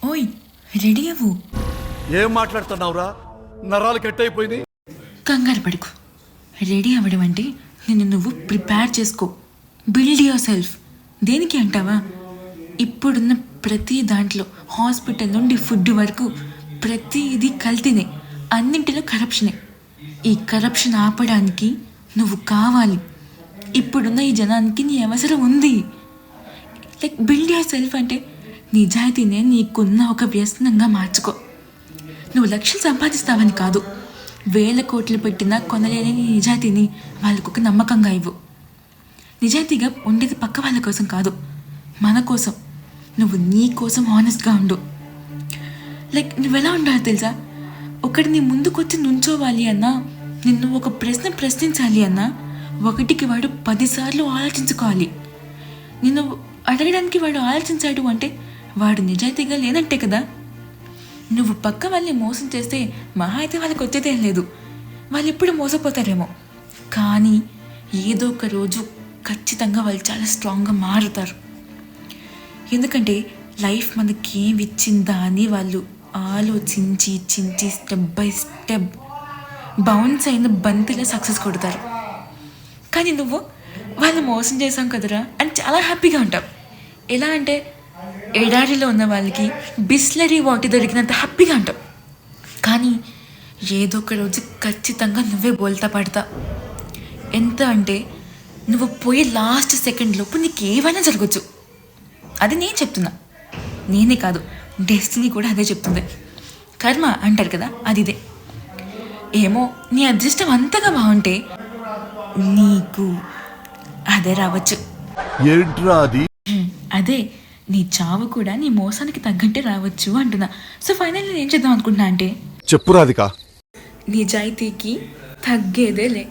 ఓయ్, రెడీ అవ్వు. ఏం మాట్లాడుతున్నావురా? నరాలు కట్ అయిపోయింది. కంగారు పడుకు. రెడీ అవ్వడం అంటే నిన్ను నువ్వు ప్రిపేర్ చేసుకో. Build your self. దేనికి అంటావా? ఇప్పుడున్న ప్రతి దాంట్లో హాస్పిటల్ నుండి ఫుడ్ వరకు ప్రతిదీ కల్తీనే. అన్నింటిలో కరప్షనే. ఈ కరప్షన్ ఆపడానికి నువ్వు కావాలి. ఇప్పుడున్న ఈ జనానికి నీ అవసరం ఉంది. లైక్ బిల్డ్ యువర్ సెల్ఫ్ అంటే నిజాయితీనే నీకున్న ఒక వ్యసనంగా మార్చుకో. నువ్వు లక్షలు సంపాదిస్తావని కాదు, వేల కోట్లు పెట్టినా కొనలేని నీ నిజాయితీని వాళ్ళకు ఒక నమ్మకంగా ఇవ్వు. నిజాయితీగా ఉండేది పక్క వాళ్ళ కోసం కాదు, మన కోసం. నువ్వు నీ కోసం హానెస్ట్గా ఉండు. లైక్ నువ్వు ఎలా ఉండాలో తెలుసా? ఒకటి నీ ముందుకొచ్చి నుంచోవాలి అన్నా, నిన్ను ఒక ప్రశ్న ప్రశ్నించాలి అన్నా, ఒకటికి వాడు 10 సార్లు ఆలోచించుకోవాలి. నిన్ను అడగడానికి వాడు ఆలోచించాడు అంటే వాడు నిజాయితీగా లేనంటే కదా. నువ్వు పక్క వాళ్ళని మోసం చేస్తే మహా అయితే వాళ్ళకి వచ్చేదేం లేదు, వాళ్ళు ఎప్పుడు మోసపోతారేమో. కానీ ఏదో ఒక రోజు ఖచ్చితంగా వాళ్ళు చాలా స్ట్రాంగ్గా మారుతారు. ఎందుకంటే లైఫ్ మనకి ఏం ఇచ్చిందా అని వాళ్ళు ఆలోచించి చించి స్టెప్ బై స్టెప్ బౌన్స్ అయిన బంతిలో సక్సెస్ కొడతారు. కానీ నువ్వు వాళ్ళు మోసం చేసాం కదరా అని చాలా హ్యాపీగా ఉంటావు. ఎలా అంటే ఎడారిలో ఉన్న వాళ్ళకి బిస్లరీ వాటర్ దొరికినంత హ్యాపీగా ఉంటావు. కానీ ఏదో ఒక రోజు ఖచ్చితంగా నువ్వే బోల్తా పడతా. ఎంత అంటే నువ్వు పోయే లాస్ట్ సెకండ్ లోపు నీకు ఏమైనా జరగచ్చు. అది నేను చెప్తున్నా, నేనే కాదు, డెస్టినీ కూడా అదే చెప్తుంది. కర్మ అంటారు కదా, అది ఇదే. ఏమో నీ అదృష్టం అంతగా బాగుంటే నీకు అదే రావచ్చు. ఏంట్రా అది? అదే, నీ చావు కూడా నీ మోసానికి తగ్గట్టే రావచ్చు అంటున్నా. సో ఫైనల్లీ నేను చేద్దాం అనుకుంటున్నా అంటే చెప్పు రాధిక. నిజాయితీకి తగ్గేదే లే.